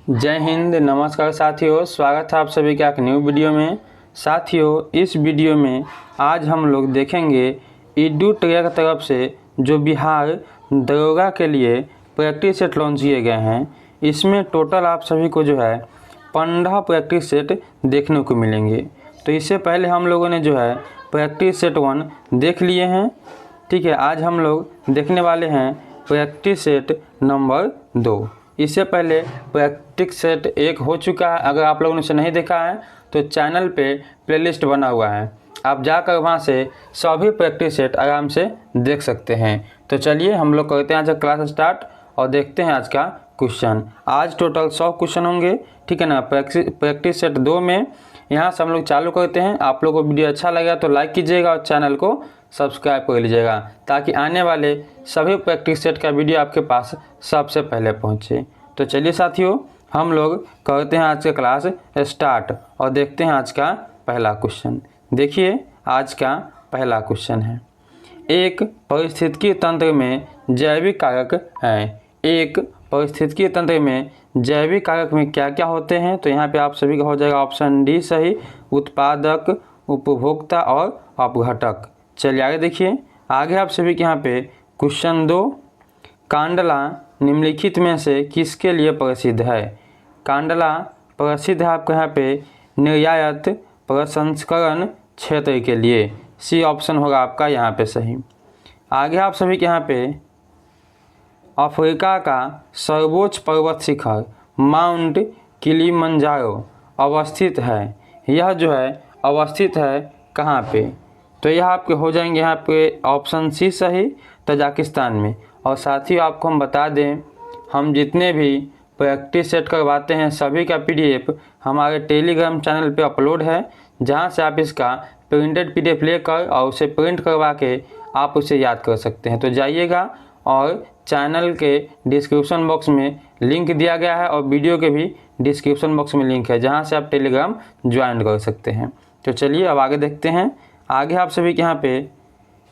जय हिंद, नमस्कार साथियों। स्वागत है आप सभी का एक न्यू वीडियो में। साथियों, इस वीडियो में आज हम लोग देखेंगे EDUTREC तरफ से जो बिहार दरोगा के लिए प्रैक्टिस सेट लॉन्च किए गए हैं। इसमें टोटल आप सभी को जो है 15 प्रैक्टिस सेट देखने को मिलेंगे। तो इससे पहले हम लोगों ने जो है प्रैक्टिस सेट 1 देख लिए हैं। ठीक है, आज हम लोग देखने वाले हैं प्रैक्टिस सेट नंबर 2। इससे पहले प्रैक्टिस सेट 1 हो चुका है। अगर आप लोगों ने उसे नहीं देखा है तो चैनल पे प्लेलिस्ट बना हुआ है, आप जाकर वहां से सभी प्रैक्टिस सेट आराम से देख सकते हैं। तो चलिए हम लोग करते हैं आज क्लास स्टार्ट और देखते हैं आज का क्वेश्चन। आज टोटल 100 क्वेश्चन होंगे, ठीक है ना। प्रैक्टिस सेट 2 में यहाँ से हम लोग चालू करते हैं। आप लोगों को वीडियो अच्छा लगा तो लाइक कीजिएगा और चैनल को सब्सक्राइब कर लीजिएगा, ताकि आने वाले सभी प्रैक्टिस सेट का वीडियो आपके पास सबसे पहले पहुंचे। तो चलिए साथियों, हम लोग करते हैं आज का क्लास स्टार्ट और देखते हैं आज का पहला क्वेश्चन। देखिए, आज का पहला क्वेश्चन है, एक पारिस्थितिकी तंत्र में जैविक कारक हैं। एक पारिस्थितिकी तंत्र में जैविक कारक में क्या क्या होते हैं? तो यहाँ पे आप सभी का हो जाएगा ऑप्शन डी सही, उत्पादक, उपभोक्ता और अपघटक। चलिए आगे देखिए। आगे आप सभी के यहाँ पे क्वेश्चन 2, कांडला निम्नलिखित में से किसके लिए प्रसिद्ध है? कांडला प्रसिद्ध है आपके यहाँ पे निर्यात प्रसंस्करण क्षेत्र के लिए। सी ऑप्शन होगा आपका यहाँ पे सही। आगे आप सभी के यहाँ पे अफ्रीका का सर्वोच्च पर्वत शिखर माउंट किलिमंजारो अवस्थित है। यह जो है अवस्थित है कहाँ पे? तो यह आपके हो जाएंगे यहाँ पे ऑप्शन सी सही, तजाकिस्तान में। और साथ ही आपको हम बता दें, हम जितने भी प्रैक्टिस सेट करवाते हैं सभी का PDF हमारे टेलीग्राम चैनल पे अपलोड है, जहां से आप इसका प्रिंटेड PDF लेकर और उसे प्रिंट करवा के आप उसे याद कर सकते हैं। तो जाइएगा और चैनल के डिस्क्रिप्शन बॉक्स में लिंक दिया गया है और वीडियो के भी डिस्क्रिप्शन बॉक्स में लिंक है, जहाँ से आप टेलीग्राम ज्वाइन कर सकते हैं। तो चलिए अब आगे देखते हैं। आगे आप सभी के यहाँ पे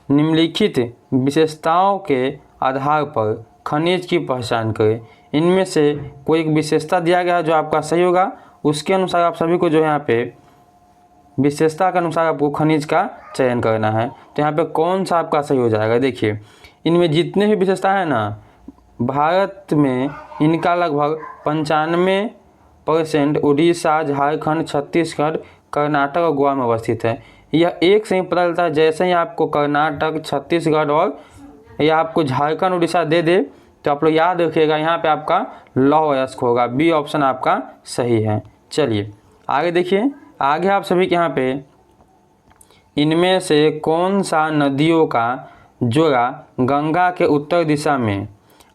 निम्नलिखित विशेषताओं के आधार पर खनिज की पहचान करें। इनमें से कोई एक विशेषता दिया गया है जो आपका सही होगा, उसके अनुसार आप सभी को जो यहाँ पे विशेषता के अनुसार आपको खनिज का चयन करना है। तो यहाँ पे कौन सा आपका सही हो जाएगा? देखिए, इनमें जितने भी विशेषता है ना, भारत में इनका लगभग 95% उड़ीसा, झारखंड, छत्तीसगढ़, कर्नाटक और गोवा में अवस्थित है। यह एक से ही पता चलता है। जैसे ही आपको कर्नाटक, छत्तीसगढ़ और या आपको झारखंड, उड़ीसा दे दे तो आप लोग याद रखिएगा, यहाँ पे आपका लौह अयस्क होगा। बी ऑप्शन आपका सही है। चलिए आगे देखिए। आगे आप सभी के यहाँ पे इनमें से कौन सा नदियों का जोड़ा गंगा के उत्तर दिशा में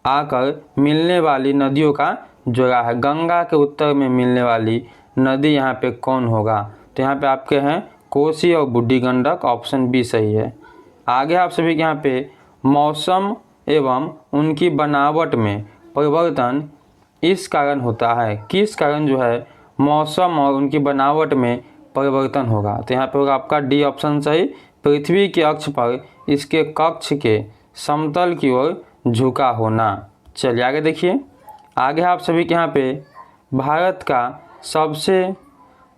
आकर मिलने वाली नदियों का जोड़ा है? गंगा के उत्तर में मिलने वाली नदी यहाँ पे कौन होगा? तो यहाँ पे आपके हैं कोसी और बूढ़ी गंडक। ऑप्शन बी सही है। आगे आप सभी के यहाँ पे मौसम एवं उनकी बनावट में परिवर्तन इस कारण होता है। किस कारण जो है मौसम और उनकी बनावट में परिवर्तन होगा? तो यहाँ पे होगा आपका डी ऑप्शन सही, पृथ्वी के अक्ष पर इसके कक्ष के समतल की ओर झुका होना। चलिए आगे देखिए। आगे आप सभी के यहाँ पे भारत का सबसे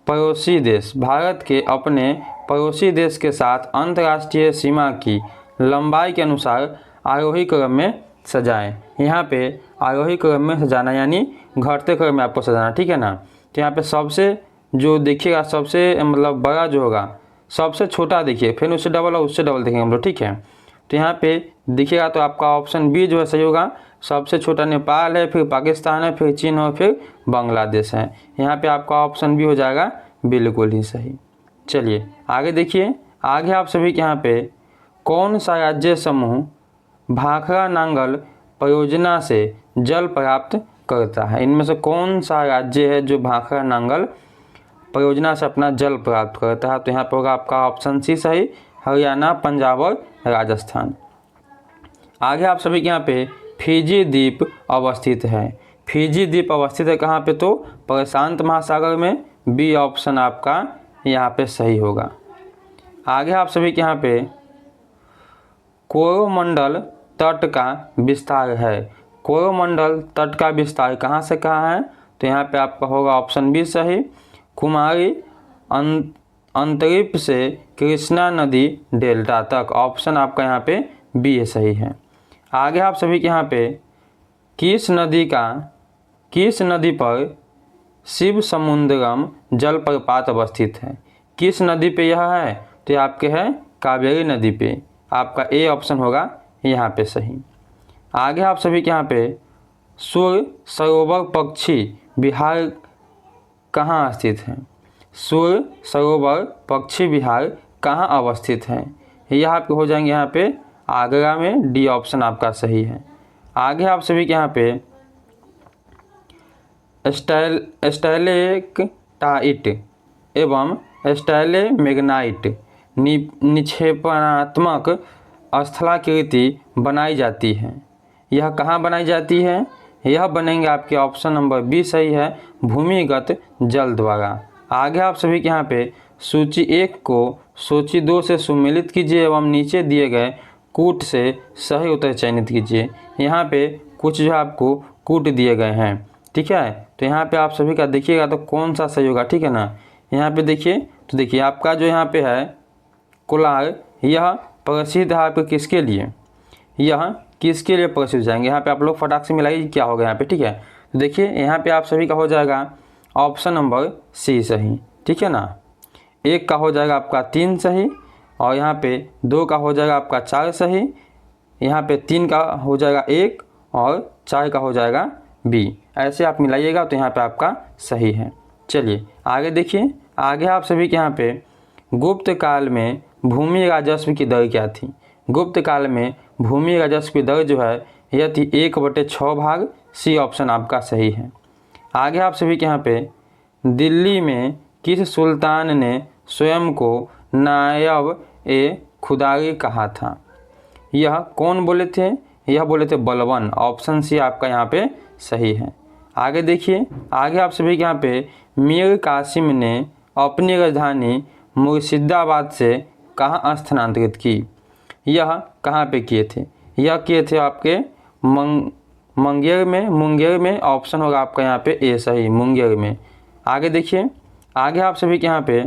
पड़ोसी देश, भारत के अपने पड़ोसी देश के साथ अंतर्राष्ट्रीय सीमा की लंबाई के अनुसार आरोही क्रम में सजाएं। यहाँ पे आरोही क्रम में सजाना यानी घटते क्रम में आपको सजाना, ठीक है ना। तो यहाँ पे सबसे जो देखिएगा, सबसे मतलब बड़ा जो होगा, सबसे छोटा देखिए, फिर उससे डबल और उससे डबल देखेंगे हम लोग, ठीक है। तो यहाँ पे देखिएगा तो आपका ऑप्शन बी जो है सही होगा। सबसे छोटा नेपाल है, फिर पाकिस्तान है, फिर चीन और फिर बांग्लादेश है। यहाँ पे आपका ऑप्शन बी हो जाएगा बिल्कुल ही सही। चलिए आगे देखिए। आगे आप सभी के यहाँ पे कौन सा राज्य समूह भाखड़ा नांगल परियोजना से जल प्राप्त करता है? इनमें से कौन सा राज्य है जो भाखड़ा नांगल परियोजना से अपना जल प्राप्त करता है? तो यहाँ पर होगा आपका ऑप्शन सी सही, हरियाणा, पंजाब और राजस्थान। आगे आप सभी के यहाँ पे फिजी द्वीप अवस्थित है। फिजी द्वीप अवस्थित है कहाँ पे? तो प्रशांत महासागर में। बी ऑप्शन आपका यहाँ पे सही होगा। आगे आप सभी के यहाँ पे कोरोमंडल तट का विस्तार है। कोरोमंडल तट का विस्तार कहाँ से कहाँ है? तो यहाँ पे आपका होगा ऑप्शन बी सही। कुमारी अंतरिक्ष से कृष्णा नदी डेल्टा तक, ऑप्शन आपका यहाँ पे बी सही है। आगे आप सभी के यहाँ पे किस नदी पर शिव समुद्रम जलप्रपात अवस्थित है? किस नदी पे यह है? तो आपके है कावेरी नदी पे, आपका ए ऑप्शन होगा यहाँ पे सही। आगे आप सभी के यहाँ पे सुर सरोवर पक्षी विहार कहाँ स्थित है? सुर सरोवर पक्षी विहार कहाँ अवस्थित है? यह आपके हो जाएंगे यहाँ पे आगरा में, डी ऑप्शन आपका सही है। आगे आप सभी के यहाँ पे स्टैलेक्टाइट एवं स्टैलेमैग्नाइट निक्षेपणात्मक स्थलाकृति बनाई जाती है। यह कहाँ बनाई जाती है? यह बनेंगे आपके ऑप्शन नंबर बी सही है, भूमिगत जल द्वारा। आगे आप सभी के यहाँ पे सूची 1 को सूची 2 से सुमेलित कीजिए एवं नीचे दिए गए कूट से सही उत्तर चयनित कीजिए। यहाँ पे कुछ जो आपको कूट दिए गए हैं, ठीक है। तो यहाँ पे आप सभी का देखिएगा तो कौन सा सही होगा, ठीक है ना। यहाँ पे देखिए, तो देखिए आपका जो यहाँ पे है कोलार, यह प्रसिद्ध है आपके किसके लिए? यह किसके लिए प्रसिद्ध जाएंगे? यहाँ पे आप लोग फटाक से मिलाइए क्या होगा यहाँ पे, ठीक है। तो देखिए यहाँ पे आप सभी का हो जाएगा ऑप्शन नंबर सी सही, ठीक है ना। 1 का हो जाएगा आपका 3 सही, और यहाँ पे 2 का हो जाएगा आपका 4 सही, यहाँ पे 3 का हो जाएगा 1 और 4 का हो जाएगा बी। ऐसे आप मिलाइएगा तो यहाँ पे आपका सही है। चलिए आगे देखिए, आगे आप सभी के यहाँ पे गुप्त काल में भूमि राजस्व की दर क्या थी? गुप्त काल में भूमि राजस्व की दर जो है यह थी 1/6 भाग, सी ऑप्शन आपका सही है। आगे आप सभी के यहाँ पे दिल्ली में किस सुल्तान ने स्वयं को नायब-ए-खुदाई कहा था? यह कौन बोले थे? यह बोले थे बलबन, ऑप्शन सी आपका यहाँ पे सही है। आगे देखिए, आगे आप सभी के यहाँ पे मीर कासिम ने अपनी राजधानी मुर्शिदाबाद से कहाँ स्थानांतरित की? यह कहाँ पे किए थे? यह किए थे आपके मुंगेर में, ऑप्शन होगा आपका यहाँ पे ए सही, मुंगेर में। आगे देखिए, आगे आप सभी के यहाँ पे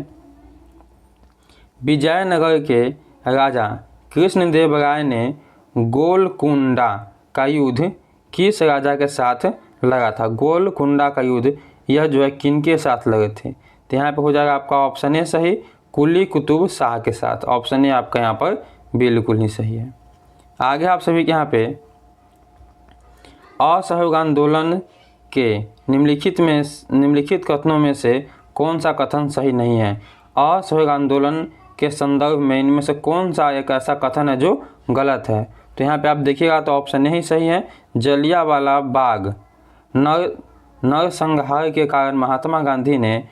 विजयनगर के राजा कृष्णदेव राय ने गोलकुंडा का युद्ध किस राजा के साथ लड़ा था? गोलकुंडा का युद्ध यह जो है किनके साथ लगे थे? तो यहाँ पे हो जाएगा आपका ऑप्शन ए सही, कुली कुतुब शाह के साथ। ऑप्शन ए आपका यहाँ पर बिल्कुल ही सही है। आगे आप सभी के यहाँ पे असहयोग आंदोलन के निम्नलिखित कथनों में से कौन सा कथन सही नहीं है? असहयोग आंदोलन के संदर्भ में इनमें से कौन सा एक ऐसा कथन है जो गलत है? तो यहाँ पे आप देखिएगा तो ऑप्शन ए ही सही है, जलियांवाला बाग नरसंहार के कारण महात्मा गांधी ने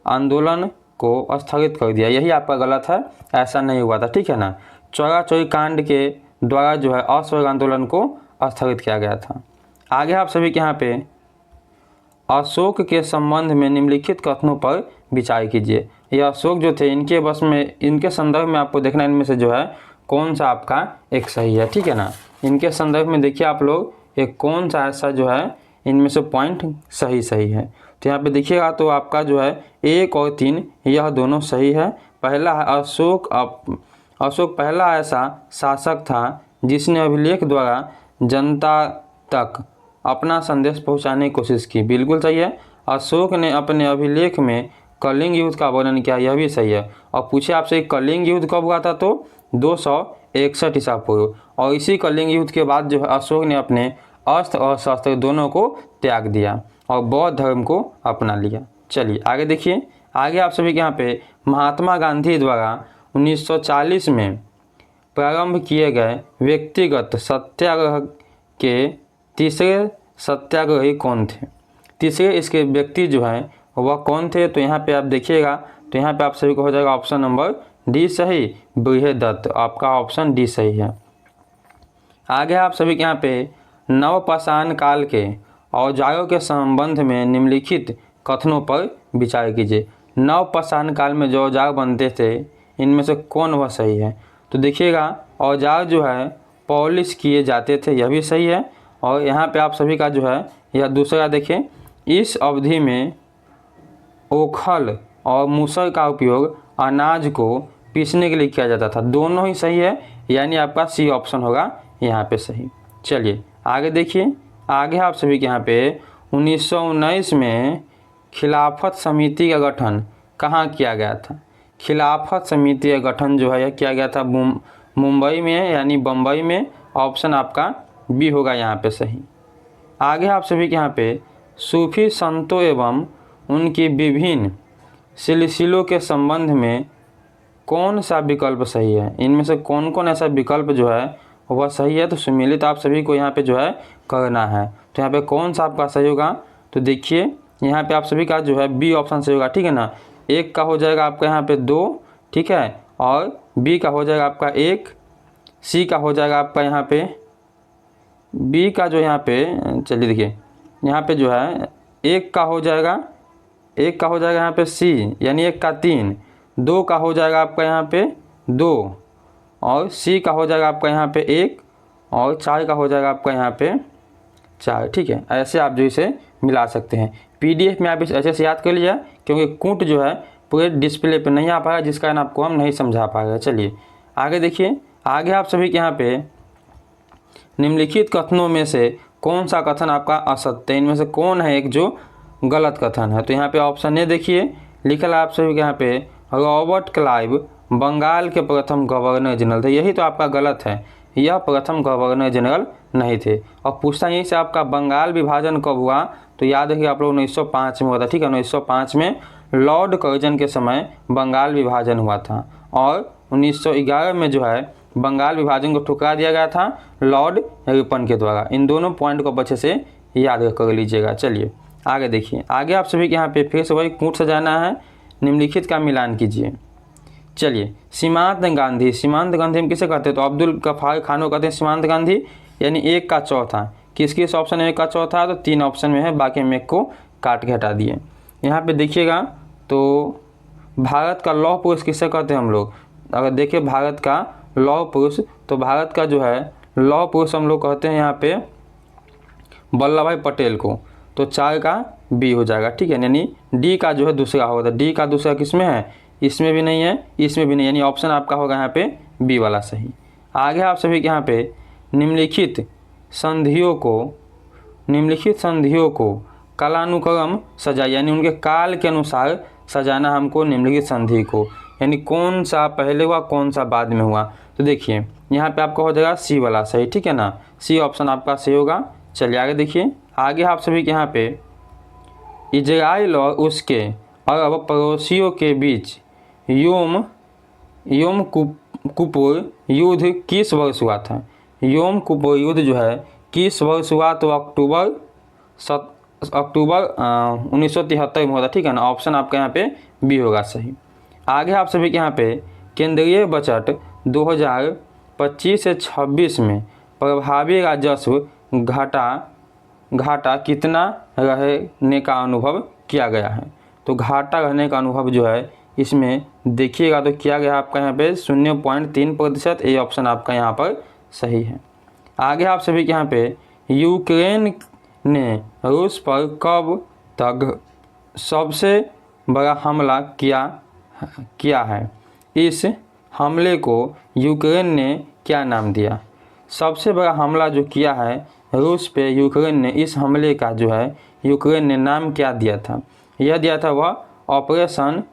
आंदोलन को स्थगित कर दिया, यही आपका गलत है, ऐसा नहीं हुआ था, ठीक है ना। चौरा चौरी कांड के द्वारा जो है असहयोग आंदोलन को स्थगित किया गया था। आगे आप सभी के यहाँ पे अशोक के संबंध में निम्नलिखित कथनों पर विचार कीजिए। ये अशोक जो थे इनके बस में, इनके संदर्भ में आपको देखना इनमें से जो है कौन सा आपका एक सही है, ठीक है ना। इनके संदर्भ में देखिए आप लोग एक कौन सा ऐसा जो है इनमें से पॉइंट सही है। तो यहाँ पे देखिएगा तो आपका जो है 1 और 3 यह दोनों सही है। पहला है अशोक पहला ऐसा शासक था जिसने अभिलेख द्वारा जनता तक अपना संदेश पहुंचाने की कोशिश की, बिल्कुल सही है। अशोक ने अपने अभिलेख में कलिंग युद्ध का वर्णन किया, यह भी सही है। और पूछे आपसे कलिंग युद्ध कब हुआ था? तो 261 ईसा पूर्व। और इसी कलिंग युद्ध के बाद जो है अशोक ने अपने अस्त्र और शस्त्र दोनों को त्याग दिया और बौद्ध धर्म को अपना लिया। चलिए आगे देखिए, आगे आप सभी के यहाँ पे महात्मा गांधी द्वारा 1940 में प्रारंभ किए गए व्यक्तिगत सत्याग्रह के तीसरे सत्याग्रही कौन थे? तीसरे इसके व्यक्ति जो हैं वह कौन थे? तो यहाँ पे आप देखिएगा तो यहाँ पे आप सभी को हो जाएगा ऑप्शन नंबर डी सही, बृहदत्त, आपका ऑप्शन डी सही है। आगे आप सभी के यहाँ पे नवपाषाण काल के औजारों के संबंध में निम्नलिखित कथनों पर विचार कीजिए। नवपाषाण काल में जो औजार बनते थे इनमें से कौन वह सही है? तो देखिएगा औजार जो है पॉलिश किए जाते थे, यह भी सही है। और यहाँ पे आप सभी का जो है यह दूसरा देखें, इस अवधि में ओखल और मूसल का उपयोग अनाज को पीसने के लिए किया जाता था। दोनों ही सही है, यानी आपका सी ऑप्शन होगा यहाँ पे सही। चलिए आगे देखिए, आगे आप सभी के यहाँ पे 1919 में खिलाफत समिति का गठन कहाँ किया गया था। खिलाफत समिति का गठन जो है यह किया गया था मुंबई में, यानी बम्बई में। ऑप्शन आपका बी होगा यहाँ पे सही। आगे आप सभी के यहाँ पे सूफी संतों एवं उनकी विभिन्न सिलसिलों के संबंध में कौन सा विकल्प सही है। इनमें से कौन कौन ऐसा विकल्प जो है वह सही है, तो सम्मिलित आप सभी को यहाँ पे जो है करना है। तो यहाँ पे कौन सा आपका सही होगा, तो देखिए यहाँ पे आप सभी का जो है बी ऑप्शन सही होगा, ठीक है ना। एक का हो जाएगा आपका यहाँ पे 2, ठीक है, और बी का हो जाएगा आपका 1, सी का हो जाएगा आपका यहाँ पे बी का जो यहाँ पे, चलिए देखिए यहाँ पे जो है एक का हो जाएगा यहाँ पे सी, यानी 1 का 3, 2 का हो जाएगा आपका यहाँ पे 2, और सी का हो जाएगा आपका यहाँ पे 1, और 4 का हो जाएगा आपका यहाँ पे 4, ठीक है। ऐसे आप जो इसे मिला सकते हैं। पीडीएफ में आप इसे अच्छे से याद कर लीजिए, क्योंकि कूट जो है पूरे डिस्प्ले पे नहीं आ पाएगा, जिस कारण आपको हम नहीं समझा पाएगा। चलिए आगे देखिए, आगे आप सभी के यहाँ पे निम्नलिखित कथनों में से कौन सा कथन आपका असत्य है, इनमें से कौन है एक जो गलत कथन है। तो यहाँ पे ऑप्शन ए देखिए, लिखा है आप सभी के यहाँ पे रॉबर्ट क्लाइव बंगाल के प्रथम गवर्नर जनरल थे। यही तो आपका गलत है, यह प्रथम गवर्नर जनरल नहीं थे। और पूछता यहीं से आपका बंगाल विभाजन कब हुआ, तो याद रखिए आप लोग 1905 में हुआ था, ठीक है। 1905 में लॉर्ड कर्जन के समय बंगाल विभाजन हुआ था, और 1911 में जो है बंगाल विभाजन को ठुकरा दिया गया था लॉर्ड रिपन के द्वारा। इन दोनों पॉइंट को अच्छे से याद कर लीजिएगा। चलिए आगे देखिए, आगे आप सभी के यहाँ पे फिर से वही कूट सजाना है, निम्नलिखित का मिलान कीजिए। चलिए सीमांत गांधी हम किसे कहते हैं, तो अब्दुल गफ्फार खान को कहते हैं सीमांत गांधी, यानी 1 का चौथा। किस किस ऑप्शन में 1 का चौथा, तो 3 ऑप्शन में है, बाकी में 1 को काट के हटा दिए। यहाँ पे देखिएगा तो भारत का लौह पुरुष किसे कहते हैं हम लोग, अगर देखिए भारत का लौह पुरुष, तो भारत का जो है लौह पुरुष हम लोग कहते हैं यहाँ पे वल्लभ भाई पटेल को। तो 4 का बी हो जाएगा, ठीक है, यानी डी का जो है दूसरा होगा। डी का दूसरा किस में है, इसमें भी नहीं है, इसमें भी नहीं, यानी ऑप्शन आपका होगा यहाँ पे बी वाला सही। आगे आप सभी के यहाँ पे निम्नलिखित संधियों को कालानुक्रम सजा, यानी उनके काल के अनुसार सजाना हमको निम्नलिखित संधि को, यानी कौन सा पहले हुआ कौन सा बाद में हुआ। तो देखिए यहाँ पे आपका हो जाएगा सी वाला सही, ठीक है ना, सी ऑप्शन आपका सही होगा। चलिए आगे देखिए, आगे आप सभी के यहाँ पे इजराइल और उसके अरब पड़ोसियों के बीच योम किपुर युद्ध किस वर्ष हुआ था। योम किपुर युद्ध जो है किस वर्ष हुआ, तो अक्टूबर 1973 में हुआ था, ठीक है ना। ऑप्शन आपका यहाँ पे बी होगा सही। आगे आप सभी के यहाँ पे केंद्रीय बजट 2025 से 26 में प्रभावी राजस्व घाटा कितना रहने का अनुभव किया गया है। तो घाटा रहने का अनुभव जो है इसमें देखिएगा तो किया गया आपका यहाँ पे 0.3%। ए ऑप्शन आपका यहाँ पर सही है। आगे आप सभी के यहाँ पे यूक्रेन ने रूस पर कब तक सबसे बड़ा हमला किया है। इस हमले को यूक्रेन ने क्या नाम दिया। सबसे बड़ा हमला जो किया है रूस पे यूक्रेन ने, इस हमले का जो है यूक्रेन ने नाम क्या दिया था। यह दिया था वह ऑपरेशन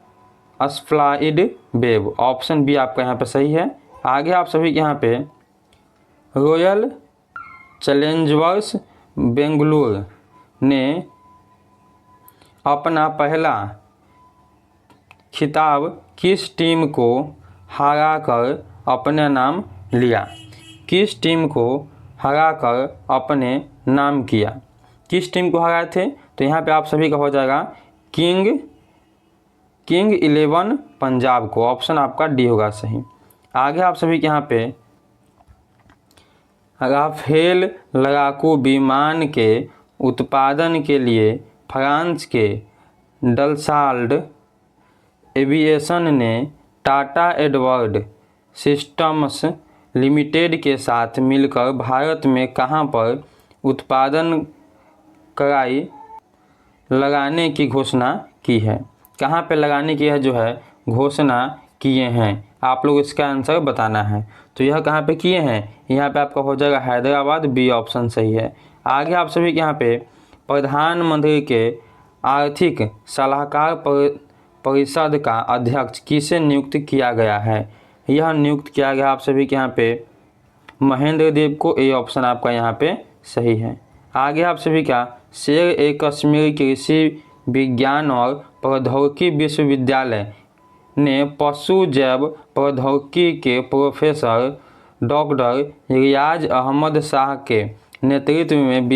स्प्लाइड वेव। ऑप्शन बी आपका यहाँ पे सही है। आगे आप सभी के यहाँ पे रॉयल चैलेंजर्स बेंगलुरु ने अपना पहला खिताब किस टीम को हराकर अपने नाम लिया। किस टीम को हराकर अपने नाम किया, किस टीम को हराए थे। तो यहाँ पे आप सभी का हो जाएगा किंग 11 पंजाब को। ऑप्शन आपका डी होगा सही। आगे आप सभी के यहाँ पे राफेल लड़ाकू विमान के उत्पादन के लिए फ्रांस के डलसाल्ड एविएशन ने टाटा एडवर्ड सिस्टम्स लिमिटेड के साथ मिलकर भारत में कहां पर उत्पादन कराई लगाने की घोषणा की है? कहाँ पे लगाने की है जो है घोषणा किए हैं? आप लोग इसका आंसर बताना है। तो यह कहाँ पे किए हैं? यहाँ पे आपका हो जाएगा हैदराबाद, बी ऑप्शन सही है। आगे आप सभी के यहाँ पे प्रधानमंत्री के आर्थिक सलाहकार परिषद का अध्यक्ष किसे नियुक्त किया गया है? यह नियुक्त किया गया आप सभी के यहाँ पे महेंद्र देव को। ए ऑप्शन आपका यहाँ पे सही है। आगे आप सभी का शेर-ए-कश्मीर कृषि विज्ञान और प्रौद्योगिकी विश्वविद्यालय ने पशु जैव प्रौद्योगिकी के प्रोफेसर डॉक्टर रियाज अहमद शाह के नेतृत्व में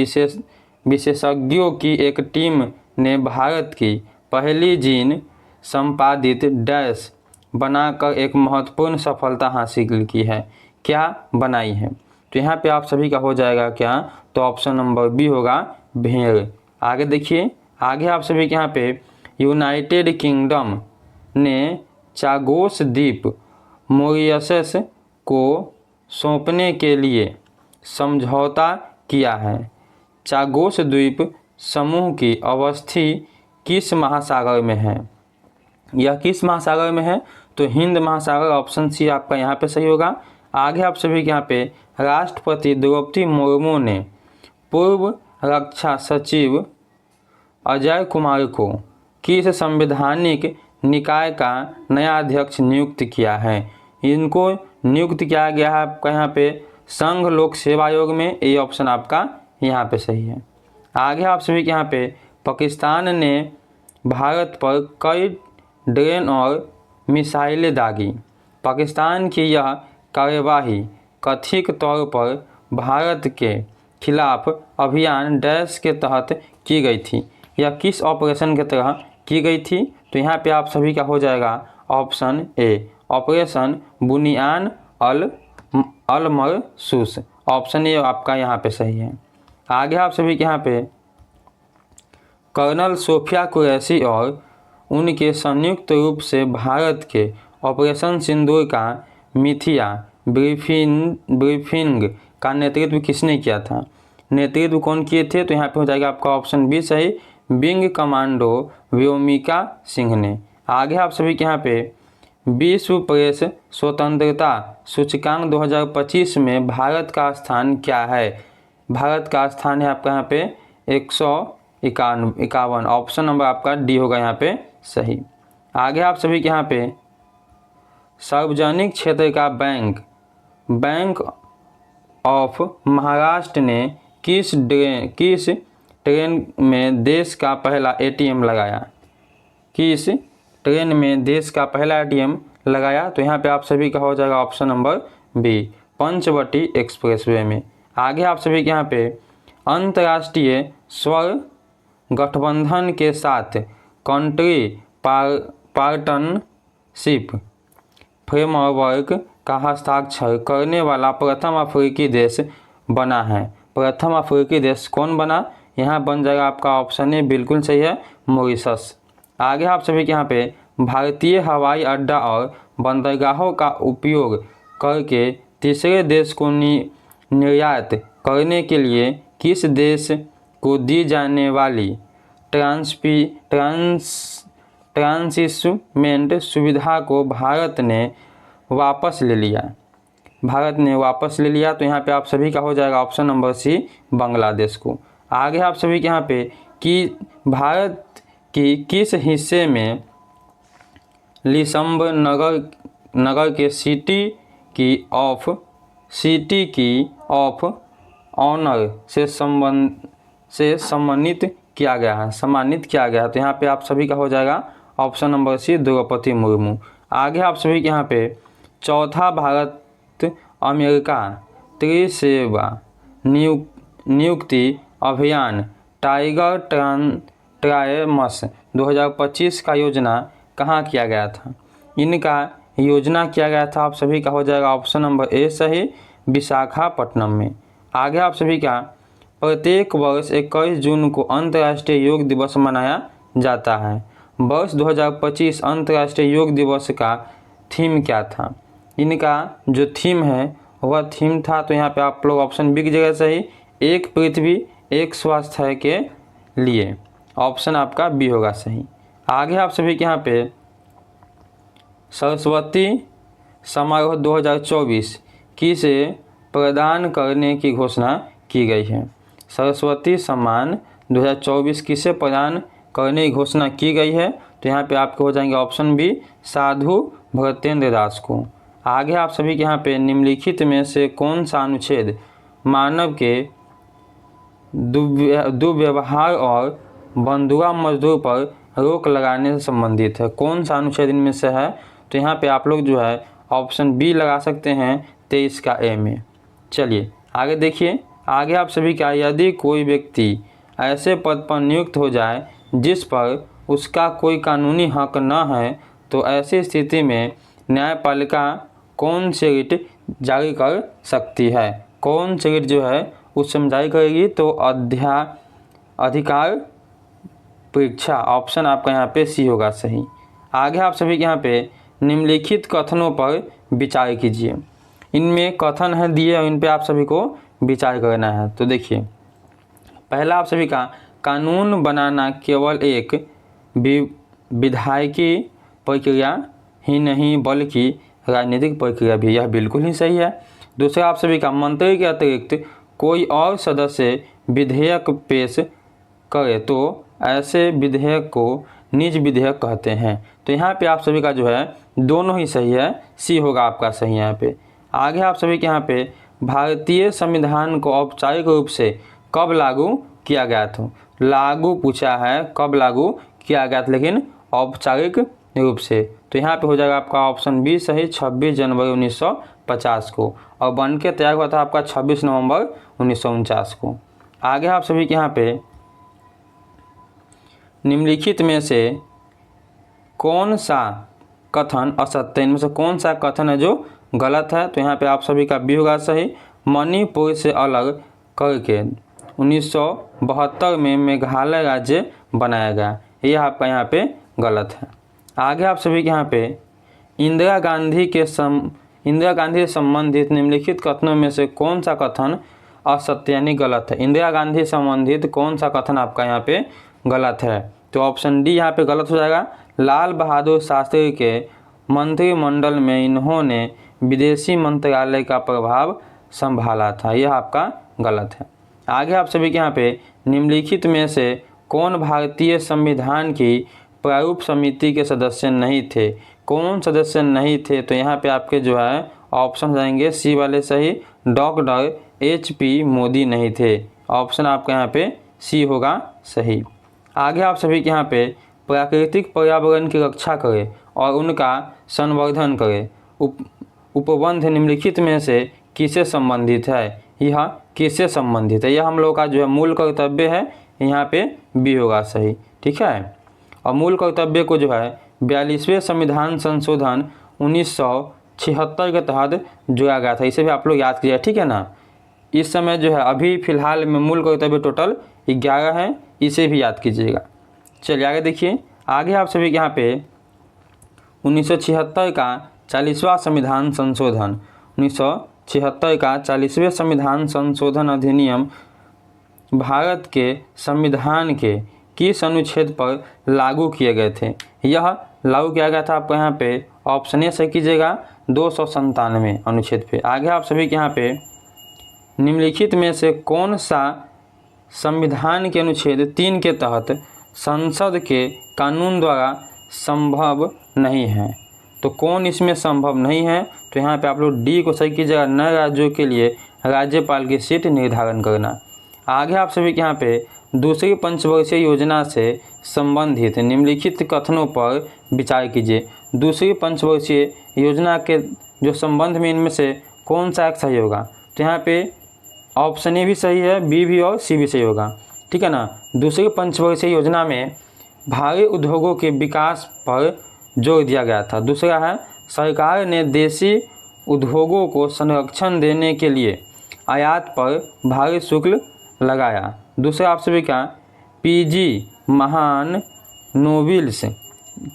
विशेषज्ञों की एक टीम ने भारत की पहली जीन संपादित डैश बनाकर एक महत्वपूर्ण सफलता हासिल की है। क्या बनाई है? तो यहाँ पे आप सभी का हो जाएगा क्या? तो ऑप्शन नंबर बी होगा भेड़। आगे देखिए, आगे आप सभी के यहाँ पे यूनाइटेड किंगडम ने चागोस द्वीप मॉरिशस को सौंपने के लिए समझौता किया है। चागोस द्वीप समूह की अवस्थी किस महासागर में है? यह किस महासागर में है? तो हिंद महासागर, ऑप्शन सी आपका यहाँ पे सही होगा। आगे आप सभी के यहाँ पे राष्ट्रपति द्रौपदी मुर्मू ने पूर्व रक्षा सचिव अजय कुमार को किस संवैधानिक निकाय का नया अध्यक्ष नियुक्त किया है? इनको नियुक्त किया गया है आपका यहाँ पे संघ लोक सेवा आयोग में। ए ऑप्शन आपका यहाँ पे सही है। आगे आप सभी के यहाँ पे पाकिस्तान ने भारत पर कई ड्रोन और मिसाइलें दागी। पाकिस्तान की यह कार्यवाही कथित तौर पर भारत के खिलाफ अभियान डैश के तहत की गई थी। यह किस ऑपरेशन के तहत की गई थी? तो यहाँ पे आप सभी का हो जाएगा option a, operation Bunyan al Marsoos. Option a आपका यहाँ पे सही है। आगे आप सभी के यहाँ पे कर्नल सोफिया कुरैशी और उनके संयुक्त रूप से भारत के ऑपरेशन सिंदूर का मिथिया ब्रीफिंग का नेतृत्व किसने किया था? नेतृत्व कौन किए थे? तो यहाँ पे हो जाएगा आपका ऑप्शन बी सही, विंग कमांडो व्योमिका सिंह ने। आगे आप सभी के यहाँ पे विश्व प्रेस स्वतंत्रता सूचकांक 2025 में भारत का स्थान क्या है? भारत का स्थान है आपका यहाँ पे 151। ऑप्शन नंबर आपका डी होगा यहाँ पे सही। आगे आप सभी के यहाँ पे सार्वजनिक क्षेत्र का बैंक ऑफ महाराष्ट्र ने किस ट्रेन में देश का पहला एटीएम लगाया? किस ट्रेन में देश का पहला एटीएम लगाया? तो यहाँ पे आप सभी का हो जाएगा option number B, Panchvati expressway में। आगे आप सभी के यहाँ पे अंतर्राष्ट्रीय स्वर गठबंधन के साथ कंट्री पार्टनरशिप फ्रेमवर्क का हस्ताक्षर करने वाला प्रथम अफ्रीकी देश बना है। प्रथम अफ्रीकी देश कौन बना? यहाँ बन जाएगा आपका ऑप्शन ए, बिल्कुल सही है, मॉरिशस। आगे आप सभी के यहाँ पे भारतीय हवाई अड्डा और बंदरगाहों का उपयोग करके तीसरे देश को निर्यात करने के लिए किस देश को दी जाने वाली ट्रांसशिपमेंट सुविधा को भारत ने वापस ले लिया? तो यहाँ पे आप सभी का हो जाएगा ऑप्शन नंबर सी, बांग्लादेश को। आगे आप सभी के यहाँ पे कि भारत की किस हिस्से में लिसम्ब नगर के सिटी की ऑफ ऑनर से सम्मानित किया गया है? तो यहाँ पे आप सभी का हो जाएगा option number C, Draupadi Murmu. आगे आप सभी के यहाँ पे चौथा भारत अमेरिका त्रिसेवा नियुक्ति अभियान टाइगर ट्रायम्स 2025 का योजना कहाँ किया गया था? इनका योजना किया गया था आप सभी का हो जाएगा ऑप्शन नंबर ए सही, विशाखापट्टनम में। आगे आप सभी का प्रत्येक वर्ष 21 जून को अंतर्राष्ट्रीय योग दिवस मनाया जाता है। वर्ष 2025 अंतर्राष्ट्रीय योग दिवस का थीम क्या था? इनका जो थीम है वह थीम था, तो यहाँ पे आप लोग ऑप्शन बी की जगह सही, एक पृथ्वी एक स्वास्थ्य के लिए। ऑप्शन आपका बी होगा सही। आगे आप सभी के यहाँ पे सरस्वती समारोह 2024 किसे प्रदान करने की घोषणा की गई है। सरस्वती सम्मान 2024 किसे प्रदान करने की घोषणा की गई है, तो यहाँ पे आपके हो जाएंगे ऑप्शन बी साधु भरतेंद्र दास को। आगे आप सभी के यहाँ पे निम्नलिखित में से कौन सा अनुच्छेद मानव के दुर्व्यवहार और बंधुआ मजदूर पर रोक लगाने से संबंधित है। कौन सा अनुच्छेद इनमें से है, तो यहाँ पे आप लोग जो है ऑप्शन बी लगा सकते हैं 23 का ए में। चलिए आगे देखिए, आगे आप सभी का यदि कोई व्यक्ति ऐसे पद पर नियुक्त हो जाए जिस पर उसका कोई कानूनी हक न है, तो ऐसी स्थिति में न्यायपालिका कौन से रिट जारी कर सकती है। कौन से रिट जो है उस समय जारी करेगी, तो अधिकार परीक्षा, ऑप्शन आपका यहाँ पे सी होगा सही। आगे आप सभी के यहाँ पे निम्नलिखित कथनों पर विचार कीजिए। इनमें कथन है दिए और इन पे आप सभी को विचार करना है। तो देखिए, पहला आप सभी का कानून बनाना केवल एक विधायकी प्रक्रिया ही नहीं बल्कि राजनीतिक प्रक्रिया भी, यह बिल्कुल ही सही है। दूसरा आप सभी का मंत्री के अतिरिक्त कोई और सदस्य विधेयक पेश करे तो ऐसे विधेयक को निज विधेयक कहते हैं। तो यहाँ पे आप सभी का जो है दोनों ही सही है, सी होगा आपका सही यहाँ पे। आगे आप सभी के यहाँ पे भारतीय संविधान को औपचारिक रूप से कब लागू किया गया था। लागू पूछा है, कब लागू किया गया था, लेकिन औपचारिक रूप से, तो यहाँ पे हो जाएगा आपका ऑप्शन बी सही 26 जनवरी 1950 को, और बन के तैयार हुआ था आपका 26 नवंबर 1949 को। आगे आप सभी के यहाँ पे निम्नलिखित में से कौन सा कथन असत्य, इनमें से कौन सा कथन है जो गलत है, तो यहाँ पे आप सभी का बी होगा सही। मणिपुर से अलग करके 1972 में मेघालय राज्य बनाया गया, यह आपका यहाँ पे गलत है। आगे आप सभी के यहाँ पे इंदिरा गांधी से संबंधित निम्नलिखित कथनों में से कौन सा कथन असत्य यानी गलत है। इंदिरा गांधी संबंधित कौन सा कथन आपका यहाँ पे गलत है, तो ऑप्शन डी यहाँ पे गलत हो जाएगा। लाल बहादुर शास्त्री के मंत्रिमंडल में इन्होंने विदेशी मंत्रालय का प्रभाव संभाला था, यह आपका गलत है। आगे आप सभी के यहाँ पे निम्नलिखित में से कौन भारतीय संविधान की प्रारूप समिति के सदस्य नहीं थे। कौन सदस्य नहीं थे, तो यहाँ पे आपके जो है ऑप्शन हो जाएंगे सी वाले सही। डॉक्टर HP मोदी नहीं थे, ऑप्शन आपका यहाँ पे सी होगा सही। आगे आप सभी के यहाँ पे प्राकृतिक पर्यावरण की रक्षा करें और उनका संवर्धन करें उपबंध निम्नलिखित में से किससे संबंधित है। यह किससे संबंधित है, यह हम लोग का जो है मूल कर्तव्य है, यहाँ पे बी होगा सही, ठीक है। और मूल कर्तव्य को जो है 42वें संविधान संशोधन 1976 के तहत जोड़ा गया था, इसे भी आप लोग याद कीजिए, ठीक है ना। इस समय जो है अभी फिलहाल में मूल कर्तव्य टोटल 11 है, इसे भी याद कीजिएगा। चलिए आगे देखिए, आगे आप सभी के यहाँ पे 1976 का 40वां संविधान संशोधन 1976 का 40वें संविधान संशोधन अधिनियम भारत के संविधान के किस अनुच्छेद पर लागू किए गए थे। यह लागू किया गया था आपको यहाँ पे ऑप्शन ए से कीजिएगा 297 अनुच्छेद पे। आगे आप सभी के यहाँ पे निम्नलिखित में से कौन सा संविधान के अनुच्छेद 3 के तहत संसद के कानून द्वारा संभव नहीं है, तो कौन इसमें संभव नहीं है, तो यहाँ पे आप लोग डी को सही कीजिएगा। नए राज्यों के लिए राज्यपाल की सीट निर्धारण करना। आगे आप सभी के यहाँ पे दूसरी पंचवर्षीय योजना से संबंधित निम्नलिखित कथनों पर विचार कीजिए। दूसरी पंचवर्षीय योजना के जो संबंध में इनमें से कौन सा एक सही होगा, तो यहाँ पे ऑप्शन ए भी सही है, बी भी और सी भी सही होगा, ठीक है ना। दूसरी पंचवर्षीय योजना में भारी उद्योगों के विकास पर जोर दिया गया था। दूसरा है सरकार ने देशी उद्योगों को संरक्षण देने के लिए आयात पर भारी शुल्क लगाया। दूसरा आप सभी का PG महान नोबेल्स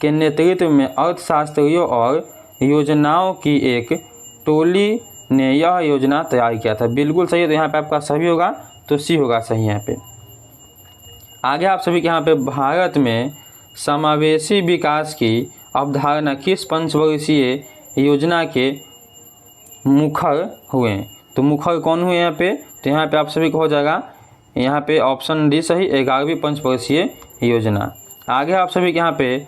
के नेतृत्व में अर्थशास्त्रियों और योजनाओं की एक टोली ने यह योजना तैयार किया था। बिल्कुल सही है, तो यहाँ पे आपका सभी होगा, तो सी होगा सही यहाँ पे। आगे आप सभी के यहाँ पे भारत में समावेशी विकास की अवधारणा किस पंचवर्षीय योजना के मुखर हुए? तो मुखर कौन हुए यहाँ पे? तो यहाँ पे आप सभी को हो जाएगा यहाँ पे ऑप्शन डी सही, 11वीं पंचवर्षीय योजना। आगे आप सभी के यहाँ पे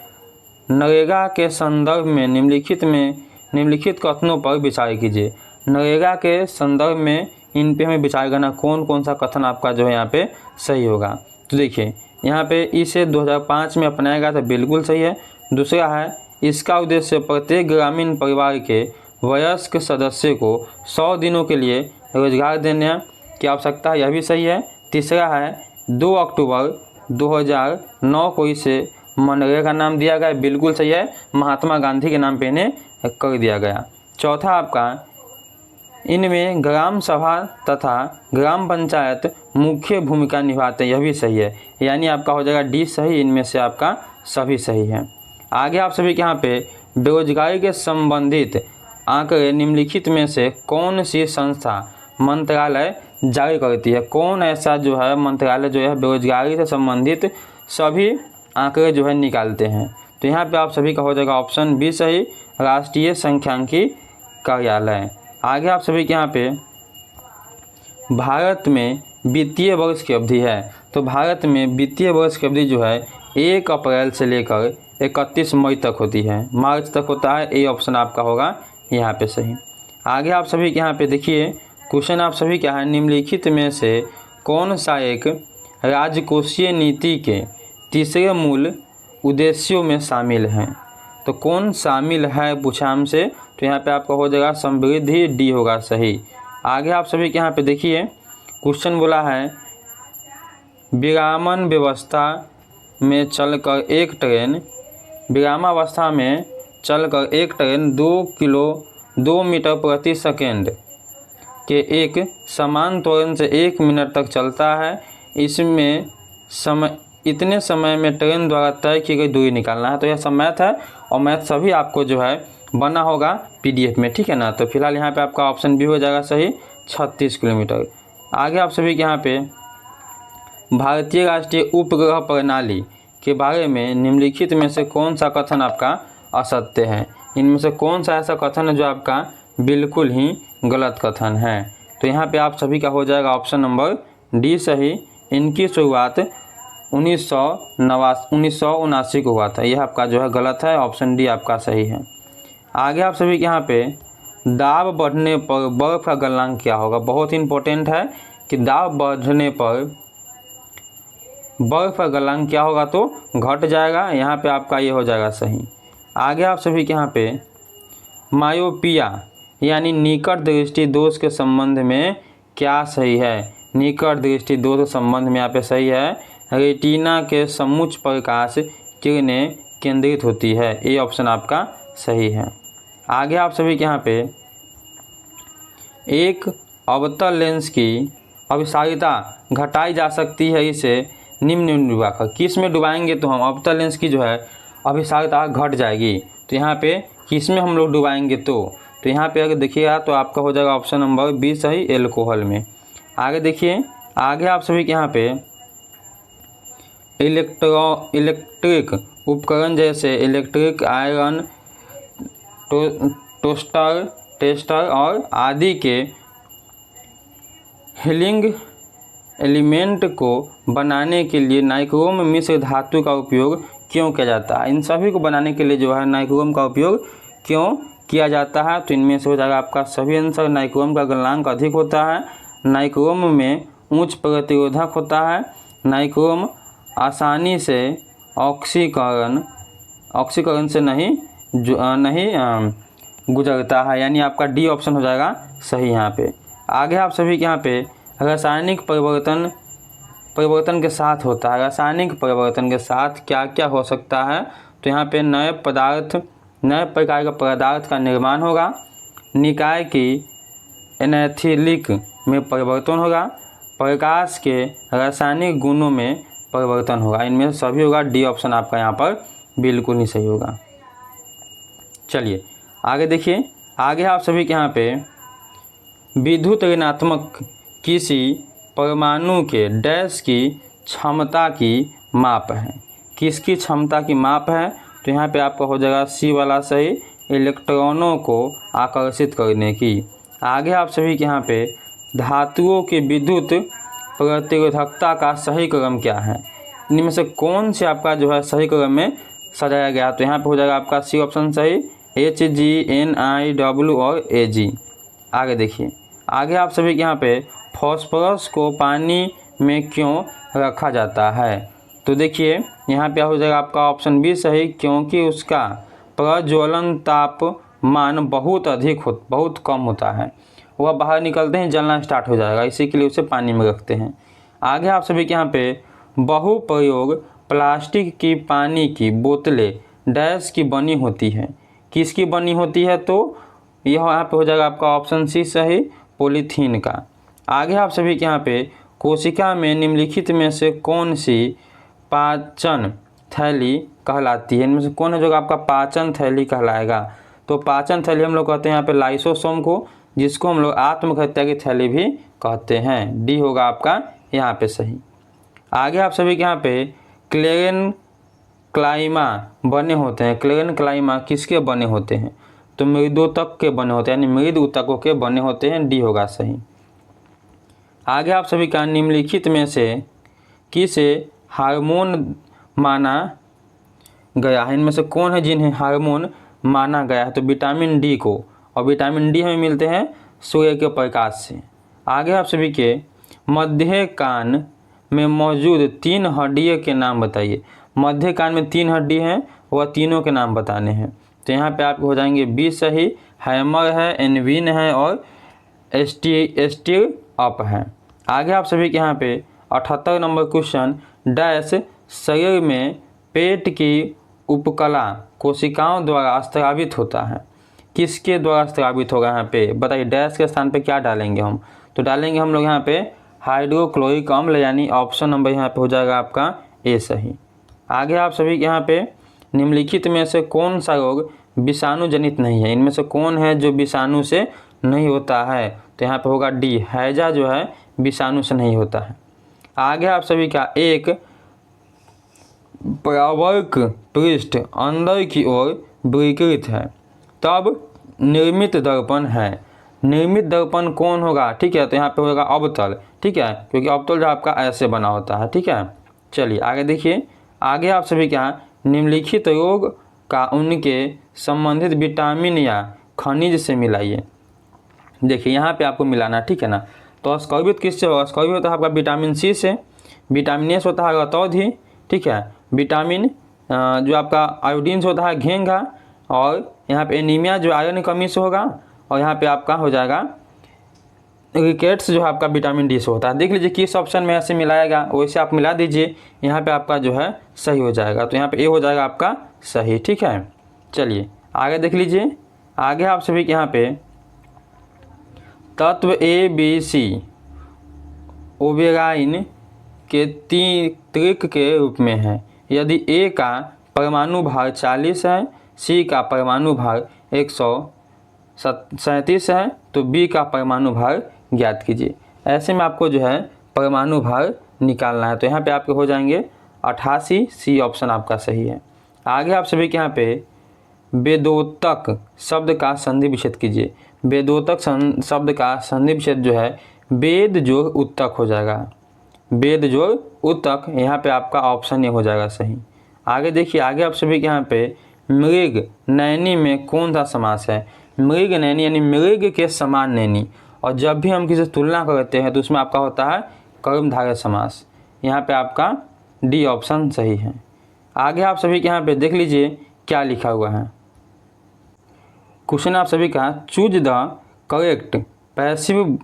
नरेगा के संदर्भ में निम्नलिखित कथनों पर विचार कीजिए। नरेगा के संदर्भ में इन पे हमें विचार करना कौन कौन सा कथन आपका जो है यहाँ पे सही होगा। तो देखिए यहाँ पे इसे 2005 में अपनाया गया था, बिल्कुल सही है। दूसरा है इसका उद्देश्य प्रत्येक ग्रामीण परिवार के वयस्क सदस्य को 100 दिनों के लिए रोजगार देने की आवश्यकता है, यह भी सही है। तीसरा है 2 अक्टूबर 2009 को इसे मनरेगा का नाम दिया गया, बिल्कुल सही है। महात्मा गांधी के नाम पे इन्हें कर दिया गया। चौथा आपका इनमें ग्राम सभा तथा ग्राम पंचायत मुख्य भूमिका निभाते हैं, यह भी सही है। यानी आपका हो जाएगा डी सही, इनमें से आपका सभी सही है। आगे आप सभी के यहाँ पे बेरोजगारी के संबंधित आंकड़े निम्नलिखित में से कौन सी संस्था मंत्रालय जारी करती है? कौन ऐसा जो है मंत्रालय जो है बेरोजगारी से संबंधित सभी आंकड़े जो है निकालते हैं? तो यहाँ पे आप सभी का हो जाएगा ऑप्शन बी सही, राष्ट्रीय सांख्यिकी कार्यालय। आगे आप सभी के यहाँ पे भारत में वित्तीय वर्ष की अवधि है। तो भारत में वित्तीय वर्ष की अवधि जो है 1 अप्रैल से लेकर 31 मई तक होती है, मार्च तक होता है। ए ऑप्शन आपका होगा यहाँ पे सही। आगे आप सभी के यहाँ पे देखिए क्वेश्चन आप सभी क्या है, निम्नलिखित में से कौन सा एक राजकोषीय नीति के तीसरे मूल उद्देश्यों में शामिल है? तो कौन शामिल है पूछा हमसे, तो यहाँ पे आपका हो जाएगा समृद्धि, डी होगा सही। आगे आप सभी के यहाँ पे देखिए क्वेश्चन बोला है विरामन व्यवस्था में चलकर एक ट्रेन विरामावस्था में चलकर एक ट्रेन 2 मीटर प्रति सेकेंड के एक समान त्वरण से 1 मिनट तक चलता है। इसमें इतने समय में ट्रेन द्वारा तय की गई दूरी निकालना है। तो यह सब मैथ है और मैथ सभी आपको जो है बना होगा PDF में, ठीक है ना। तो फिलहाल यहाँ पे आपका ऑप्शन भी हो जाएगा सही, 36 किलोमीटर। आगे आप सभी के यहाँ पे भारतीय राष्ट्रीय उपग्रह प्रणाली के बारे में निम्नलिखित में से कौन सा कथन आपका असत्य है? इनमें से कौन सा ऐसा कथन है जो आपका बिल्कुल ही गलत कथन है? तो यहाँ पे आप सभी का हो जाएगा ऑप्शन नंबर डी सही। इनकी शुरुआत 1979 को हुआ था, यह आपका जो है गलत है, ऑप्शन डी आपका सही है। आगे आप सभी के यहाँ पे दाब बढ़ने पर बर्फ का गलनांक क्या होगा? बहुत इंपॉर्टेंट है कि दाब बढ़ने पर बर्फ का गलनांक क्या होगा? तो घट जाएगा, यहाँ पे आपका ये हो जाएगा सही। आगे आप सभी के यहाँ पे मायोपिया यानी निकट दृष्टि दोष के संबंध में क्या सही है? निकट दृष्टि दोष के संबंध में यहाँ पे सही है, रेटिना के समुच्च प्रकाश किरणें केंद्रित होती है, ये ऑप्शन आपका सही है। आगे आप सभी के यहाँ पे एक अवतल लेंस की अभिसारिता घटाई जा सकती है, इसे निम्न डुबाकर किस में डुबाएंगे तो हम अवतल लेंस की जो है अभिसारिता घट जाएगी। तो यहाँ पे किस में हम लोग डुबाएंगे तो यहाँ पे अगर देखिएगा तो आपका हो जाएगा ऑप्शन नंबर बी सही, एल्कोहल में। आगे देखिए आगे आप सभी के यहाँ पे इलेक्ट्रिक उपकरण जैसे इलेक्ट्रिक आयरन टेस्टर और आदि के हीलिंग एलिमेंट को बनाने के लिए नाइक्रोम मिश्र धातु का उपयोग क्यों किया जाता है? इन सभी को बनाने के लिए जो है नाइक्रोम का उपयोग क्यों किया जाता है? तो इनमें से हो जाएगा आपका सभी आंसर। नाइक्रोम का गलनांक अधिक होता है, नाइक्रोम में उच्च प्रतिरोधक होता है, नाइक्रोम आसानी से ऑक्सीकरण से नहीं गुजरता है, यानी आपका डी ऑप्शन हो जाएगा सही यहाँ पे। आगे आप सभी के यहाँ पे रासायनिक परिवर्तन के साथ होता है, रासायनिक परिवर्तन के साथ क्या क्या हो सकता है? तो यहाँ पे नए प्रकार का पदार्थ का निर्माण होगा, निकाय की एनाथिलिक में परिवर्तन होगा, प्रकाश के रासायनिक गुणों में परिवर्तन होगा। इनमें सभी होगा, डी ऑप्शन आपका यहाँ पर बिल्कुल ही सही होगा। चलिए आगे देखिए, आगे आप सभी के यहाँ पे विद्युत ऋणात्मक किसी परमाणु के डैश की क्षमता की माप है। किसकी क्षमता की माप है? तो यहाँ पे आपका हो जाएगा सी वाला सही, इलेक्ट्रॉनों को आकर्षित करने की। आगे आप सभी के यहाँ पे धातुओं की विद्युत प्रतिरोधकता का सही क्रम क्या है? इनमें से कौन से आपका जो है सही क्रम में सजाया गया? तो यहाँ पे हो जाएगा आपका सी ऑप्शन सही, HgNiW और Ag। आगे देखिए, आगे आप सभी के यहाँ पे फॉस्फोरस को पानी में क्यों रखा जाता है? तो देखिए यहाँ पे हो जाएगा आपका ऑप्शन बी सही, क्योंकि उसका प्रज्वलन तापमान बहुत कम होता है, वह बाहर निकलते ही जलना स्टार्ट हो जाएगा, इसी के लिए उसे पानी में रखते हैं। आगे आप सभी के यहाँ पे बहुप्रयोग प्लास्टिक की पानी की बोतलें डैश की बनी होती है, किसकी बनी होती है? तो यह यहाँ पे हो जाएगा आपका ऑप्शन सी सही, पॉलीथीन का। आगे आप सभी के यहाँ पे कोशिका में निम्नलिखित में से कौन सी पाचन थैली कहलाती है? इनमें से कौन है जो आपका पाचन थैली कहलाएगा? तो पाचन थैली हम लोग कहते हैं यहाँ पे लाइसोसोम को, जिसको हम लोग आत्महत्या की थैली भी कहते हैं। डी होगा आपका यहाँ पे सही। आगे आप सभी के यहाँ पे क्लेरेनक्लाइमा बने होते हैं। क्लेरेनक्लाइमा किसके बने होते हैं? तो मृदोतक के बने होते हैं, यानी मृद ऊतकों के बने होते हैं। डी होगा सही। आगे आप सभी का निम्नलिखित में से किसे हार्मोन माना गया है? इनमें से कौन है जिन्हें हार्मोन माना गया है? तो विटामिन डी को, और विटामिन डी हमें मिलते हैं सूर्य के प्रकाश से। आगे आप सभी के मध्य कान में मौजूद 3 हड्डियों के नाम बताइए। मध्य कान में 3 हड्डी हैं, वह तीनों के नाम बताने हैं। तो यहाँ पे आपको हो जाएंगे बी सही, हैमर है, एनविन है और स्टीर अप है। आगे आप सभी के यहाँ पे 78 नंबर क्वेश्चन, डैश शरीर में पेट की उपकला कोशिकाओं द्वारा स्रावित होता है, किसके द्वारा स्रावित होगा? यहाँ पे बताइए, डैश के स्थान पे क्या डालेंगे हम? तो डालेंगे हम लोग यहाँ पे हाइड्रोक्लोरिक अम्ल, यानी ऑप्शन नंबर यहाँ पे हो जाएगा आपका ए सही। आगे आप सभी के यहाँ पे निम्नलिखित में से कौन सा रोग विषाणु जनित नहीं है? इनमें से कौन है जो विषाणु से नहीं होता है? तो यहाँ पे होगा डी, हैजा जो है विषाणु से नहीं होता है। आगे आप सभी का एक प्रवर्क पृष्ठ अंदर की ओर विकृत है, तब निर्मित दर्पण है। निर्मित दर्पण कौन होगा? ठीक है, तो यहाँ पे होगा अवतल, ठीक है, क्योंकि अवतल जो आपका ऐसे बना होता है। ठीक है, चलिए आगे देखिए। आगे आप सभी क्या निम्नलिखित रोग का उनके संबंधित विटामिन या खनिज से मिलाइए। देखिए यहाँ पे आपको मिलाना, ठीक है ना। तो स्कर्वित किससे होगा? स्कर्वित होता है आपका विटामिन सी से, विटामिन ए से होता है रतौधी, ठीक है, विटामिन जो आपका आयोडीन से होता है घेंघा, और यहाँ पे एनीमिया जो आयरन की कमी से होगा, और यहाँ पे आपका हो जाएगा रिकेट्स जो है आपका विटामिन डी से होता है। देख लीजिए किस ऑप्शन में ऐसे मिलाएगा, वैसे आप मिला दीजिए, यहाँ पे आपका जो है सही हो जाएगा। तो यहाँ पे ए हो जाएगा आपका सही, ठीक है। चलिए आगे देख लीजिए। आगे आप सभी के यहाँ पे तत्व ए बी सी ओबेराइन के त्रिक के रूप में है। यदि ए का परमाणु भार 40 है, सी का परमाणु भार 137 है, तो बी का परमाणु भार ज्ञात कीजिए। ऐसे में आपको जो है परमाणु भार निकालना है। तो यहाँ पे आपके हो जाएंगे 88, सी ऑप्शन आपका सही है। आगे आप सभी के यहाँ पे वेदोतक शब्द का संधि विच्छेद कीजिए। वेदोतक शब्द का संधि विच्छेद जो है वेद जोड़ उत्तक हो जाएगा। वेद जोड़ उत्तक, यहाँ पे आपका ऑप्शन ए हो जाएगा सही। आगे देखिए, आगे आप सभी के यहाँ पे मृग नैनी में कौन सा समास है? मृग नैनी यानी मृग के समान नैनी, और जब भी हम किसी तुलना करते हैं तो उसमें आपका होता है कर्मधारय समास। यहाँ पे आपका डी ऑप्शन सही है। आगे आप सभी के यहाँ पे देख लीजिए क्या लिखा हुआ है। क्वेश्चन आप सभी का, choose the correct passive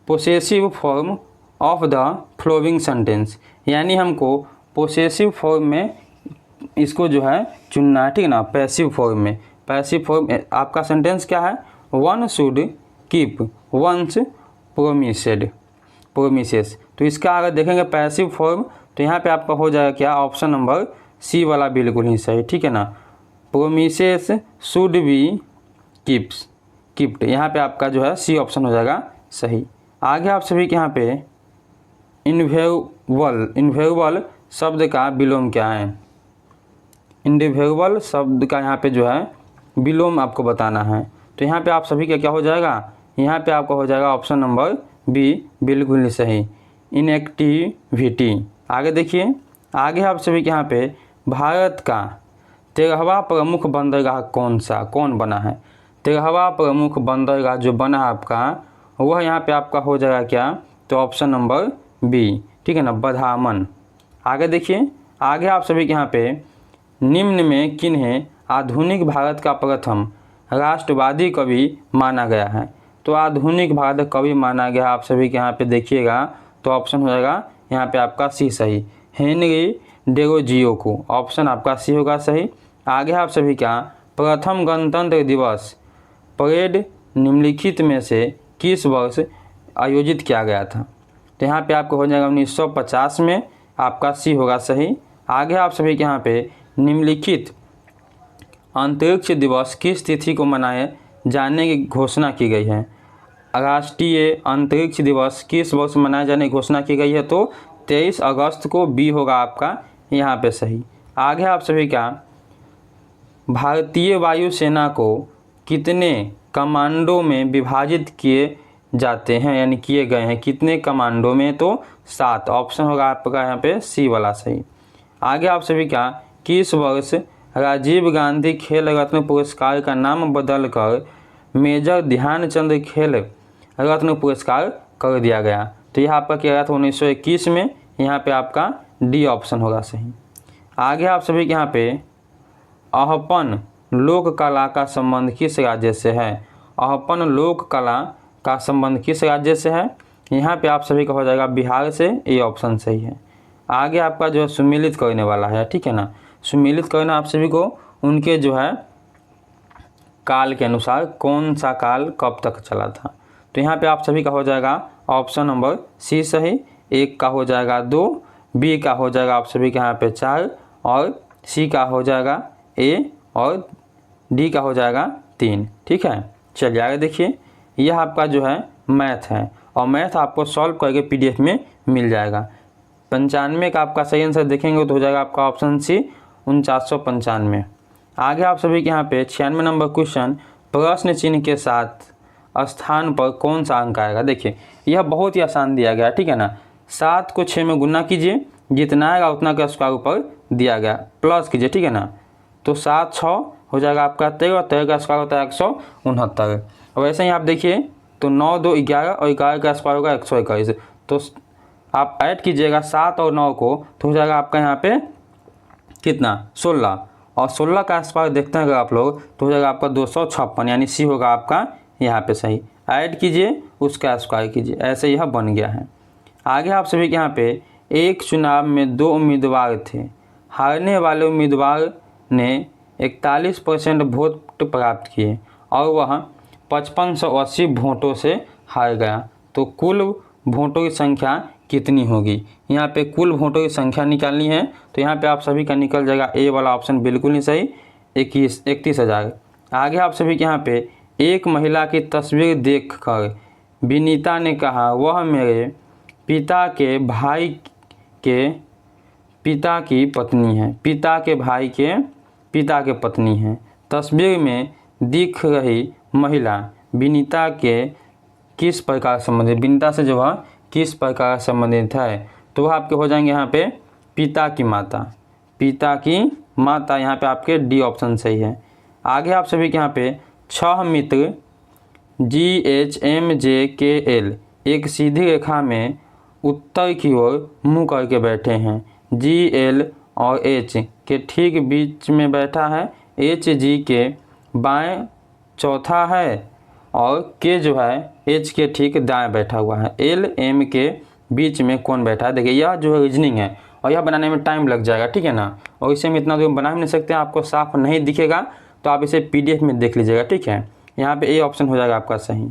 possessive form of the flowing sentence, यानी हमको पोसेसिव फॉर्म में इसको जो है चुनना है, ठीक है ना। पैसिव फॉर्म में, पैसिव फॉर्म आपका सेंटेंस क्या है? One should keep once promises. तो इसका अगर देखेंगे पैसिव फॉर्म, तो यहाँ पे आपका हो जाएगा क्या? ऑप्शन नंबर सी वाला बिल्कुल ही सही, ठीक है ना। प्रोमिसेस शुड बी कीप्ड, यहाँ पे आपका जो है सी ऑप्शन हो जाएगा सही। आगे आप सभी के यहाँ पे इनवेरिएबल शब्द का विलोम क्या है? इनवेरिएबल शब्द का यहाँ पे जो है विलोम आपको बताना है। तो यहाँ पे आप सभी का क्या हो जाएगा, यहाँ पे आपका हो जाएगा ऑप्शन नंबर बी, बिल्कुल ही सही, इनएक्टिविटी। आगे देखिए, आगे आप सभी के यहाँ पे भारत का 13वां प्रमुख बंदरगाह कौन बना है? 13वां प्रमुख बंदरगाह जो बना है आपका, वह यहाँ पे आपका हो जाएगा क्या? तो ऑप्शन नंबर बी, ठीक है ना, बदामन। आगे देखिए, आगे आप सभी के यहाँ पे निम्न में किन्हें आधुनिक भारत का प्रथम राष्ट्रवादी कवि माना गया है? तो आधुनिक भारत कवि माना गया आप सभी के यहाँ पे देखिएगा, तो ऑप्शन हो जाएगा यहाँ पे आपका सी सही, हेनरी डेरोजियो को, ऑप्शन आपका सी होगा सही। आगे आप सभी का प्रथम गणतंत्र दिवस परेड निम्नलिखित में से किस वर्ष आयोजित किया गया था? तो यहाँ पे आपको हो जाएगा 1950 में, आपका सी होगा सही। आगे आप सभी के यहाँ पे निम्नलिखित अंतरिक्ष दिवस किस तिथि को मनाए जाने की घोषणा की गई है? राष्ट्रीय अंतरिक्ष दिवस किस वर्ष मनाए जाने की घोषणा की गई है? तो 23 अगस्त को, बी होगा आपका यहाँ पे सही। आगे आप सभी का भारतीय वायुसेना को कितने कमांडो में विभाजित किए जाते हैं, यानी किए गए हैं, कितने कमांडो में? तो 7, ऑप्शन होगा आपका यहाँ पे सी वाला सही। आगे आप सभी का किस वर्ष राजीव गांधी खेल रत्न पुरस्कार का नाम बदलकर मेजर ध्यानचंद खेल रत्न पुरस्कार कर दिया गया? तो यह आपका क्या गया था 1921 में, यहाँ पे आपका डी ऑप्शन होगा सही। आगे आप सभी के यहाँ पे अहपन लोक कला का संबंध किस राज्य से है? अहपन लोक कला का संबंध किस राज्य से है? यहाँ पे आप सभी का हो जाएगा बिहार से, ये ऑप्शन सही है। आगे आपका जो है सुमेलित करने वाला है, ठीक है ना, सुमेलित करना आप सभी को उनके जो है काल के अनुसार, कौन सा काल कब तक चला था? तो यहाँ पे आप सभी का हो जाएगा ऑप्शन नंबर सी सही, 1 का हो जाएगा 2, बी का हो जाएगा आप सभी के यहाँ पे 4, और सी का हो जाएगा ए, और डी का हो जाएगा 3, ठीक है। चलिए आगे देखिए, यह आपका जो है मैथ है, और मैथ आपको सॉल्व करके पीडीएफ में मिल जाएगा। 95 का आपका सही आंसर देखेंगे तो हो जाएगा आपका ऑप्शन सी, 4995। आगे आप सभी के यहाँ पे 96 नंबर क्वेश्चन, प्रश्न चिन्ह के साथ स्थान पर कौन सा अंक आएगा? देखिए यह बहुत ही आसान दिया गया, ठीक है ना, 7 को 6 में गुना कीजिए, जितना आएगा उतना का स्क्वायर ऊपर दिया गया, प्लस कीजिए, ठीक है ना। तो 7 6 हो जाएगा आपका 13, 13 का स्क्वायर होता है 169। और वैसे ही आप देखिए तो 9 2 11, और 11 का स्क्वायर होगा 121। तो आप ऐड कीजिएगा 7 और 9 को, तो हो जाएगा आपका यहाँ पे कितना 16, और 16 का स्क्वायर देखते हैं अगर आप लोग तो हो जाएगा आपका 256, यानी सी होगा आपका यहाँ पे सही। ऐड कीजिए, उसका स्क्वायर कीजिए, ऐसे यह बन गया है। आगे आप सभी के यहाँ पे एक चुनाव में 2 उम्मीदवार थे, हारने वाले उम्मीदवार ने 41% वोट प्राप्त किए और वह 5580 वोटों से हार गया, तो कुल वोटों की संख्या कितनी होगी? यहाँ पे कुल वोटों की संख्या निकालनी है, तो यहाँ पे आप सभी का निकल जाएगा ए वाला ऑप्शन बिल्कुल ही सही, 31,000। आगे आप सभी के यहाँ पे एक महिला की तस्वीर देखकर विनीता ने कहा वह मेरे पिता के भाई के पिता की पत्नी है, पिता के भाई के पिता के पत्नी है। तस्वीर में दिख रही महिला विनीता के किस प्रकार संबंधित, विनीता से जो है किस प्रकार संबंधित है? तो वह आपके हो जाएंगे यहाँ पे पिता की माता, पिता की माता, यहाँ पे आपके डी ऑप्शन सही है। आगे आप सभी के यहाँ पे 6 मित्र GHMJKL एक सीधी रेखा में उत्तर की ओर मुँह करके बैठे हैं। GL और H के ठीक बीच में बैठा है, HG के बाएं चौथा है, और K जो है H के ठीक दाएं बैठा हुआ है। L M के बीच में कौन बैठा है? देखिए यह जो है रीजनिंग है, और यह बनाने में टाइम लग जाएगा, ठीक है ना, और इसे हम इतना तो बना भी नहीं सकते, आपको साफ नहीं दिखेगा तो आप इसे PDF में देख लीजिएगा, ठीक है। यहाँ पे ए ऑप्शन हो जाएगा आपका सही।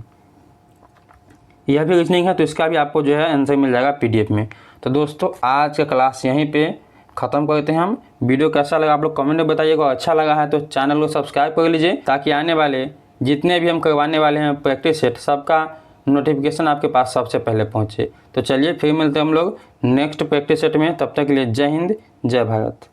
यह भी रीजनिंग है, तो इसका भी आपको जो है आंसर मिल जाएगा PDF में। तो दोस्तों आज का क्लास यहीं पे ख़त्म करते हैं हम। वीडियो कैसा लगा आप लोग कमेंट में बताइएगा, अच्छा लगा है तो चैनल को सब्सक्राइब कर लीजिए, ताकि आने वाले जितने भी हम करवाने वाले हैं प्रैक्टिस सेट सबका नोटिफिकेशन आपके पास सबसे पहले पहुँचे। तो चलिए फिर मिलते हैं हम लोग नेक्स्ट प्रैक्टिस सेट में, तब तक के लिए जय हिंद जय भारत।